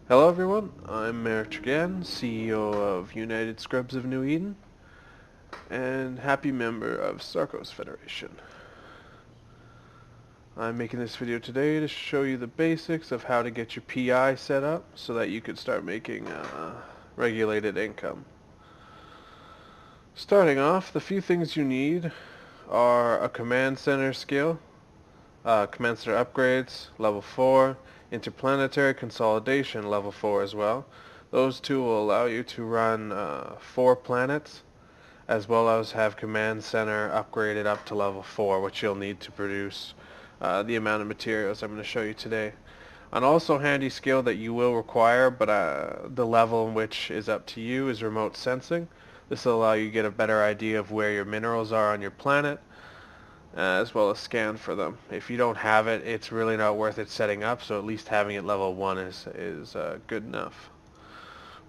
Hello everyone, I'm Merrick again, CEO of United Scrubs of New Eden, and happy member of Sarcos Federation. I'm making this video today to show you the basics of how to get your PI set up so that you could start making regulated income. Starting off, the few things you need are a command center skill, command center upgrades, level 4, interplanetary consolidation, level 4 as well. Those two will allow you to run 4 planets, as well as have command center upgraded up to level 4, which you'll need to produce the amount of materials I'm going to show you today. An also handy skill that you will require, but the level in which is up to you, is remote sensing. This will allow you to get a better idea of where your minerals are on your planet, as well as scan for them. If you don't have it, it's really not worth it setting up, so at least having it level 1 is good enough.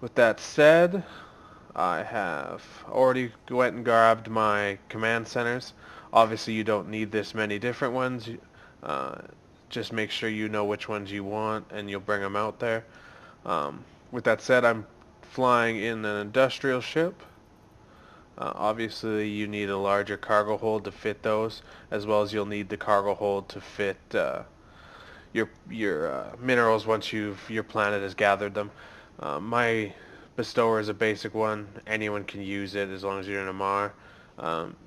With that said, I have already went and grabbed my command centers. Obviously you don't need this many different ones. Uh, just make sure you know which ones you want and you'll bring them out there. With that said, I'm flying in an industrial ship. Obviously you need a larger cargo hold to fit those, as well as you'll need the cargo hold to fit your minerals once your planet has gathered them. My bestower is a basic one. Anyone can use it as long as you're in a MAR.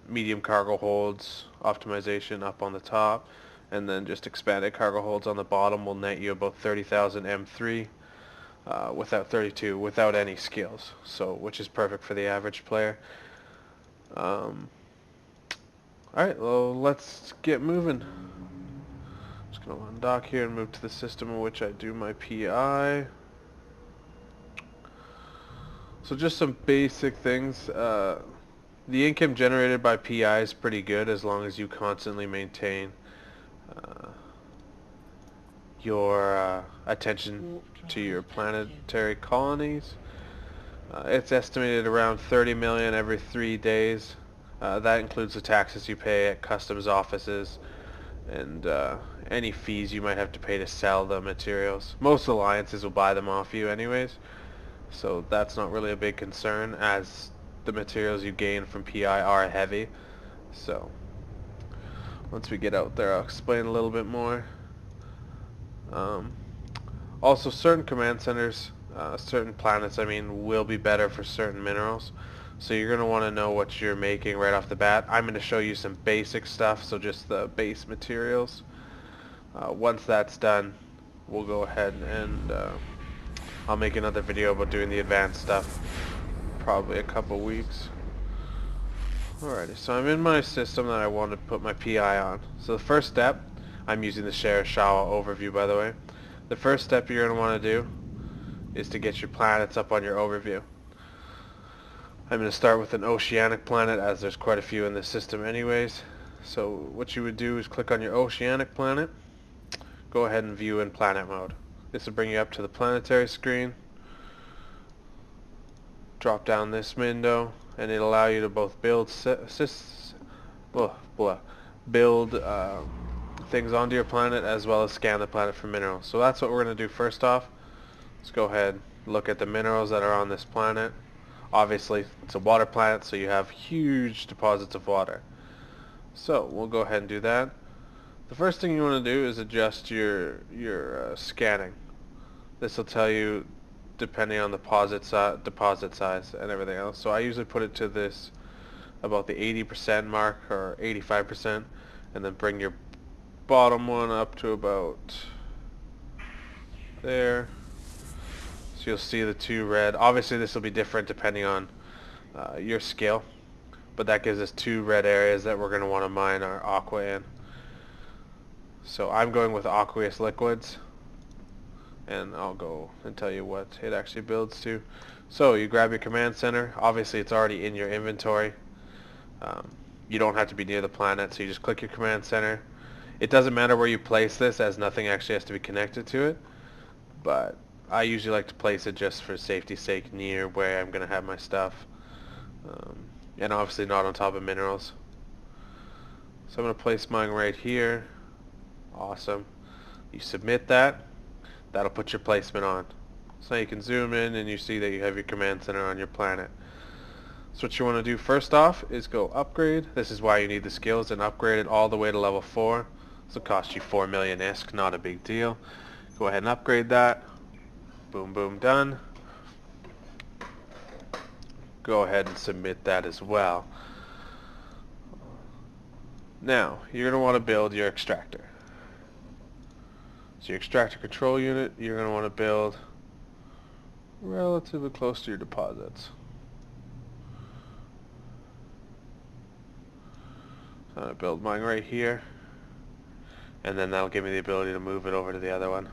Medium cargo holds optimization up on the top, and then just expanded cargo holds on the bottom will net you about 30,000 M3 without 32, without any skills. So, which is perfect for the average player. Um, all right, well, let's get moving. Just gonna undock here and move to the system in which I do my PI. So just some basic things. The income generated by PI is pretty good as long as you constantly maintain uh, your attention to your planetary colonies. It's estimated around 30 million every 3 days. That includes the taxes you pay at customs offices and any fees you might have to pay to sell the materials. Most alliances will buy them off you anyways, so that's not really a big concern, as the materials you gain from PI are heavy. So once we get out there, I'll explain a little bit more. Um, Also, certain command centers, certain planets, I mean, will be better for certain minerals. So you're going to want to know what you're making right off the bat. I'm going to show you some basic stuff, so just the base materials. Once that's done, we'll go ahead and I'll make another video about doing the advanced stuff, probably a couple weeks. Alrighty, so I'm in my system that I want to put my PI on. So the first step, I'm using the Share Shawa overview, by the way. The first step you're going to want to do is to get your planets up on your overview. I'm going to start with an oceanic planet, as there's quite a few in this system anyways. So what you would do is click on your oceanic planet, go ahead and view in planet mode. This will bring you up to the planetary screen. Drop down this window and it'll allow you to both build build things onto your planet, as well as scan the planet for minerals. So that's what we're going to do first off. Let's go ahead, look at the minerals that are on this planet. Obviously it's a water planet, so you have huge deposits of water. So we'll go ahead and do that. The first thing you want to do is adjust your scanning. This will tell you depending on the deposit size and everything else. So I usually put it to this about the 80% mark or 85%, and then bring your bottom one up to about there. So you'll see the two red. Obviously this will be different depending on your skill, but that gives us two red areas that we're going to want to mine our aqua in. So I'm going with aqueous liquids, and I'll go and tell you what it actually builds to. So you grab your command center. Obviously it's already in your inventory. You don't have to be near the planet, so you just click your command center. It doesn't matter where you place this, as nothing actually has to be connected to it, but I usually like to place it just for safety's sake near where I'm going to have my stuff, and obviously not on top of minerals. So I'm going to place mine right here. Awesome. You submit that. That'll put your placement on. So now you can zoom in and you see that you have your command center on your planet. So what you want to do first off is go upgrade. This is why you need the skills, and upgrade it all the way to level 4. This will cost you 4 million ISK, not a big deal. Go ahead and upgrade that. Boom, boom, done. Go ahead and submit that as well. Now, you're going to want to build your extractor. So your extractor control unit, you're going to want to build relatively close to your deposits. So I'm going to build mine right here, and then that'll give me the ability to move it over to the other one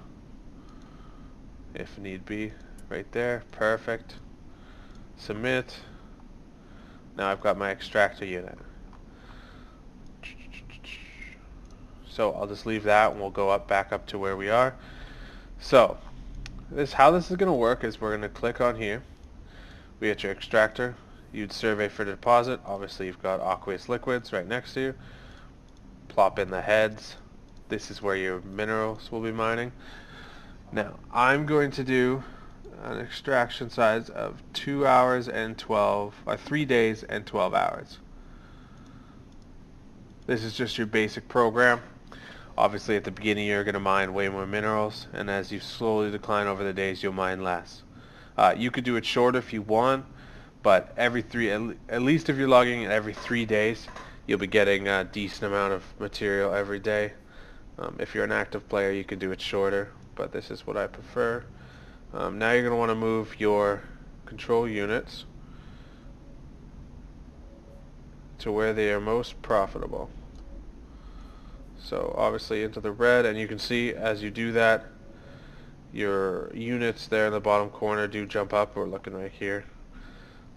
if need be. Right there, perfect. Submit. Now I've got my extractor unit. So I'll just leave that and we'll go back up to where we are. So how this is going to work is we're going to click on here. We get your extractor. You'd survey for the deposit. Obviously you've got aqueous liquids right next to you. Plop in the heads. This is where your minerals will be mining. Now I'm going to do an extraction size of 2 hours and 3 days and 12 hours. This is just your basic program. Obviously at the beginning you're going to mine way more minerals, and as you slowly decline over the days you'll mine less. You could do it shorter if you want, but at least if you're logging it every 3 days, you'll be getting a decent amount of material every day. If you're an active player you can do it shorter, but this is what I prefer. Now you're going to want to move your control units to where they are most profitable. So obviously into the red, and you can see as you do that your units there in the bottom corner do jump up. We're looking right here.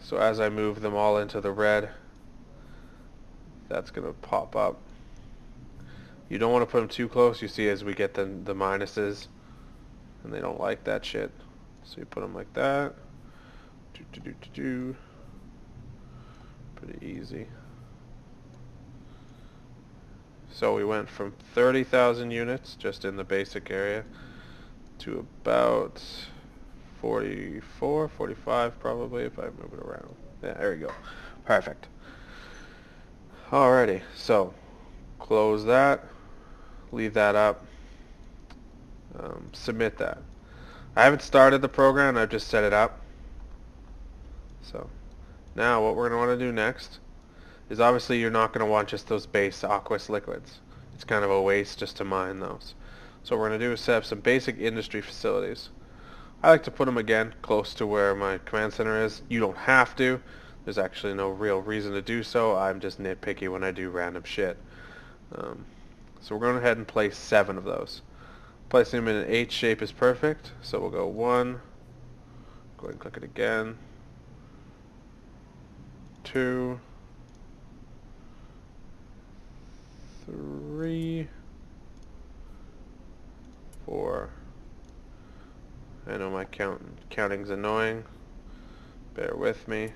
So as I move them all into the red, that's going to pop up. You don't want to put them too close. You see as we get the minuses, and they don't like that shit. So you put them like that. Pretty easy. So we went from 30,000 units just in the basic area to about 44, 45 probably if I move it around. Yeah, there we go. Perfect. Alrighty, so close that, leave that up, submit that. I haven't started the program, I've just set it up. So now what we're going to want to do next is, obviously you're not going to want just those base aqueous liquids. It's kind of a waste just to mine those. So what we're going to do is set up some basic industry facilities. I like to put them again close to where my command center is. You don't have to. There's actually no real reason to do so. I'm just nitpicky when I do random shit. So we're going ahead and place 7 of those. Placing them in an H shape is perfect. So we'll go 1. Go ahead and click it again. 2. 3, 4. I know my counting's annoying. Bear with me.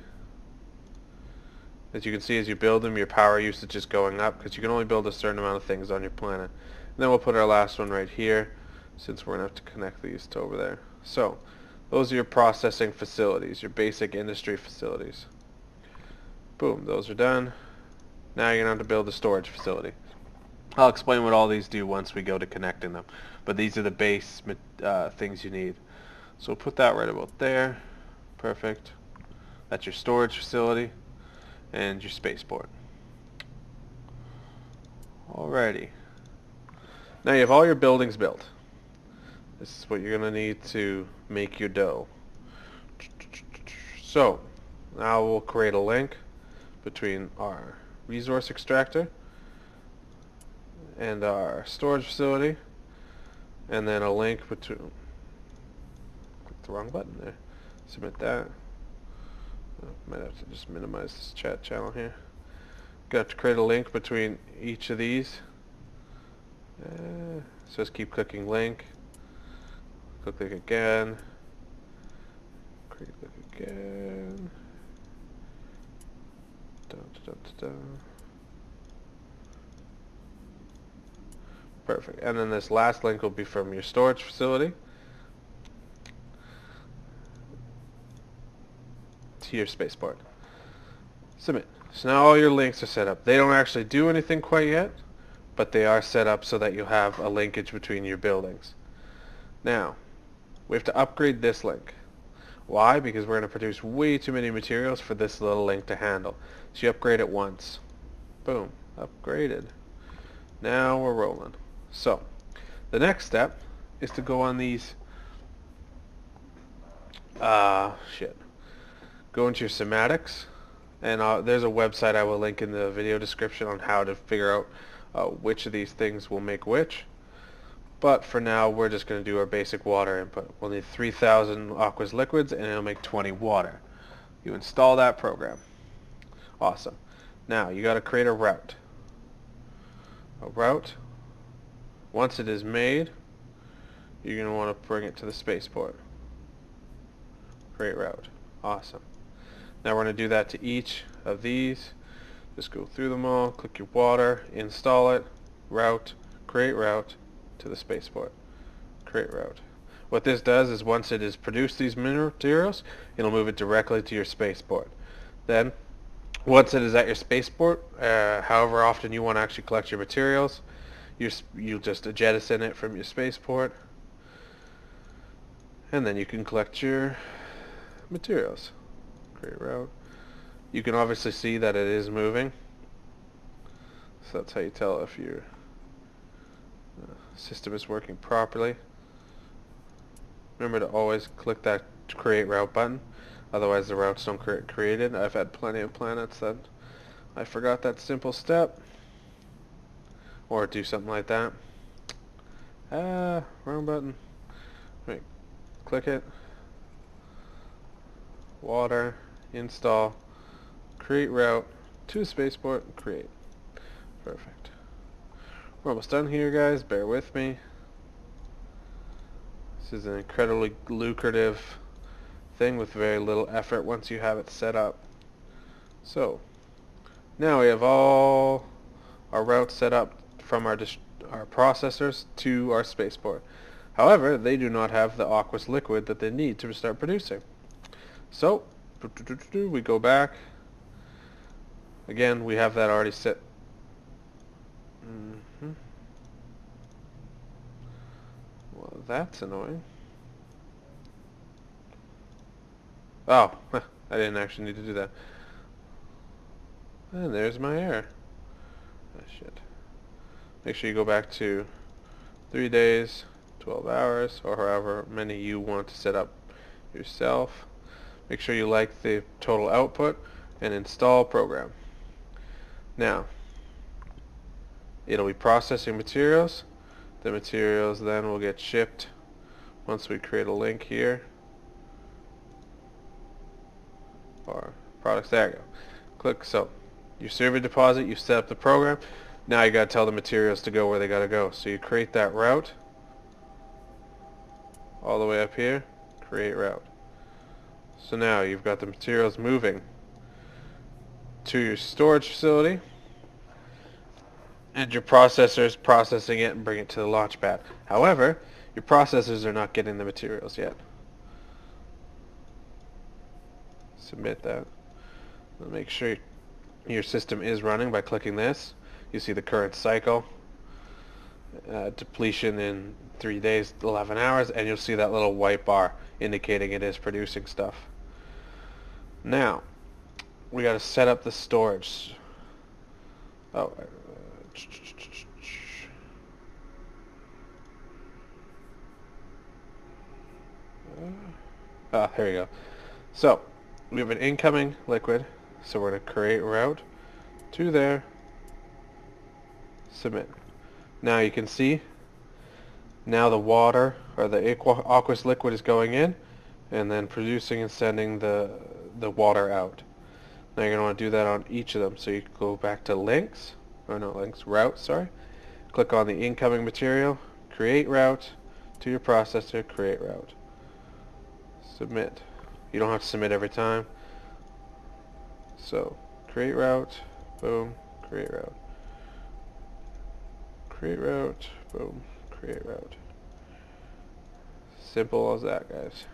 As you can see, as you build them, your power usage is going up because you can only build a certain amount of things on your planet. And then we'll put our last one right here, since we're going to have to connect these to over there. So those are your processing facilities, your basic industry facilities. Boom, those are done. Now you're going to have to build a storage facility. I'll explain what all these do once we go to connecting them, but these are the base things you need. So we'll put that right about there. Perfect. That's your storage facility and your spaceport. Alrighty. Now you have all your buildings built. This is what you're going to need to make your dough. So now we'll create a link between our resource extractor and our storage facility, and then a link between, click the wrong button there, submit that. Might have to just minimize this chat channel here. Got to create a link between each of these. So just keep clicking link, click again, click again. Perfect. And then this last link will be from your storage facility. to your spaceport. Submit. So now all your links are set up. They don't actually do anything quite yet, but they are set up so that you have a linkage between your buildings. Now, we have to upgrade this link. Why? Because we're going to produce way too many materials for this little link to handle. So you upgrade it once. Boom. Upgraded. Now we're rolling. So, the next step is to go on these... Go into your semantics, and there's a website I will link in the video description on how to figure out which of these things will make which. But for now, we're just going to do our basic water input. We'll need 3,000 aqueous liquids, and it'll make 20 water. You install that program. Awesome. Now, you got to create a route. A route, once it is made, you're going to want to bring it to the spaceport. Create route. Awesome. Now we're going to do that to each of these. Just go through them all, click your water, install it, route, create route to the spaceport. Create route. What this does is once it has produced these materials, it'll move it directly to your spaceport. Then, once it is at your spaceport, however often you want to actually collect your materials, you'll just jettison it from your spaceport, and then you can collect your materials. Create route. You can obviously see that it is moving, so that's how you tell if your system is working properly. Remember to always click that create route button, otherwise the routes don't get created. I've had plenty of planets that I forgot that simple step, or do something like that. Wrong button. Right, click it. Water, install, create route to spaceport, create. Perfect. We're almost done here, guys. Bear with me. This is an incredibly lucrative thing with very little effort once you have it set up. So, now we have all our routes set up from our processors to our spaceport. However, they do not have the aqueous liquid that they need to start producing. So, we go back. Again, we have that already set. Well, that's annoying. Oh, I didn't actually need to do that. And there's my error. Oh, shit. Make sure you go back to 3 days, 12 hours, or however many you want to set up yourself. Make sure you like the total output and install program. Now, it'll be processing materials. The materials then will get shipped once we create a link here. Or products, there you go. Click, so you serve a deposit, you set up the program. Now you gotta tell the materials to go where they gotta go. So you create that route all the way up here, create route. So now you've got the materials moving to your storage facility, and your processors processing it and bring it to the launch pad. However, your processors are not getting the materials yet. Submit that. Make sure your system is running by clicking this. You see the current cycle, depletion in 3 days, 11 hours, and you'll see that little white bar indicating it is producing stuff. Now, we got to set up the storage. Oh, here we go. So, we have an incoming liquid, so we're going to create route to there, submit. Now you can see, now the water, or the aqueous liquid is going in, and then producing and sending the water out. Now you're going to want to do that on each of them, so you can go back to links, or not links, route, sorry. Click on the incoming material, create route to your processor, create route. Submit. You don't have to submit every time. So, create route, boom, create route. Create route, boom, create route. Simple as that, guys.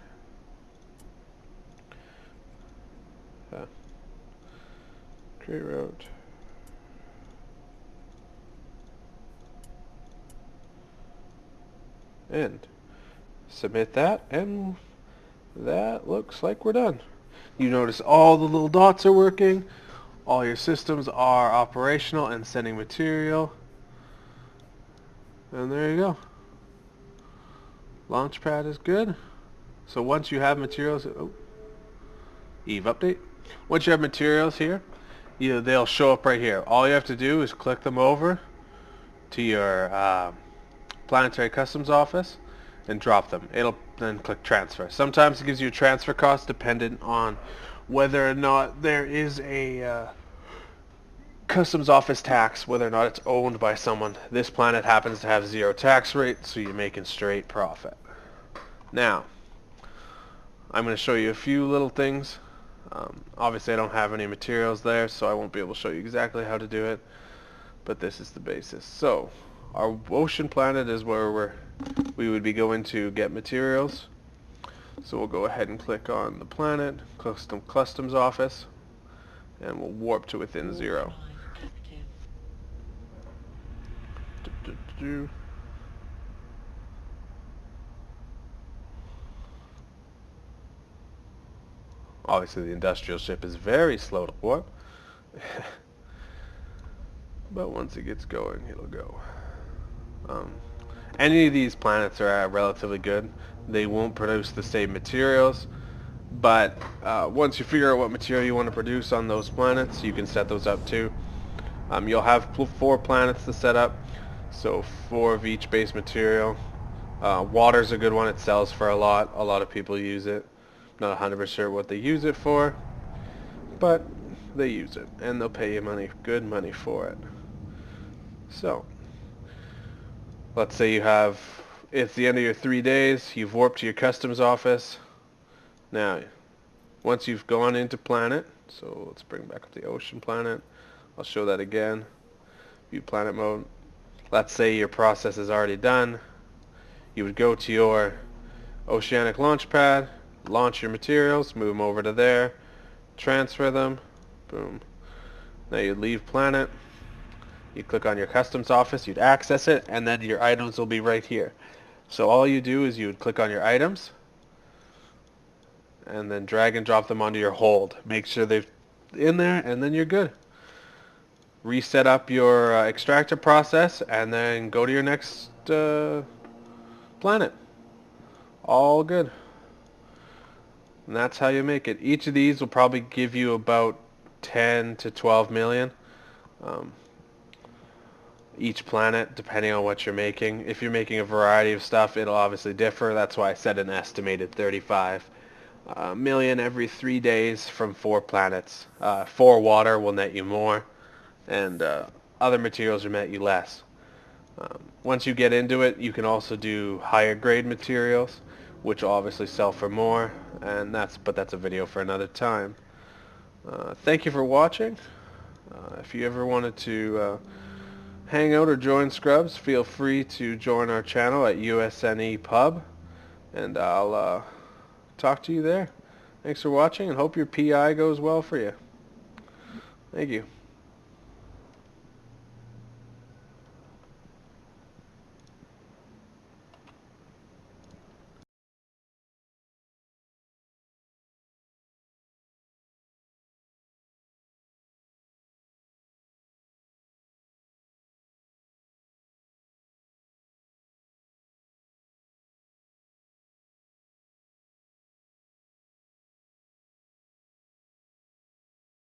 Create route. And submit that, and that looks like we're done. You notice all the little dots are working. All your systems are operational and sending material. And there you go. Launchpad is good. So once you have materials, Eve update. Once you have materials here, they'll show up right here. All you have to do is click them over to your Planetary Customs office and drop them. It'll then click transfer. Sometimes it gives you a transfer cost dependent on whether or not there is a customs office tax, whether or not it's owned by someone. This planet happens to have 0 tax rate, so you're making straight profit. Now, I'm going to show you a few little things. Obviously I don't have any materials there, so I won't be able to show you exactly how to do it, but this is the basis. So our ocean planet is where we would be going to get materials. So we'll go ahead and click on the planet, customs office, and we'll warp to within 0. Obviously the industrial ship is very slow to warp, but once it gets going, it'll go. Any of these planets are relatively good. They won't produce the same materials, but once you figure out what material you want to produce on those planets, you can set those up too. You'll have 4 planets to set up, so 4 of each base material. Water's a good one. It sells for a lot. A lot of people use it. Not 100% sure what they use it for, but they use it, and they'll pay you good money for it. So let's say it's the end of your 3 days, you've warped to your customs office. Now, once you've gone into planet, so let's bring back up the ocean planet. I'll show that again. View planet mode. Let's say your process is already done. You would go to your oceanic launch pad, launch your materials, move them over to there, transfer them, boom. Now you'd leave planet, you click on your customs office, you'd access it, and then your items will be right here. So all you do is you would click on your items, and then drag and drop them onto your hold. Make sure they're in there, and then you're good. Reset up your extractor process, and then go to your next planet. All good. And that's how you make it. Each of these will probably give you about 10 to 12 million. Each planet, depending on what you're making. If you're making a variety of stuff, it'll obviously differ. That's why I said an estimated 35 million every 3 days from 4 planets. 4 water will net you more, and other materials will net you less. Once you get into it, you can also do higher grade materials, which will obviously sell for more, and that's a video for another time. Thank you for watching. If you ever wanted to hang out or join Scrubs, feel free to join our channel at USNE Pub, and I'll talk to you there. Thanks for watching, and hope your PI goes well for you. Thank you.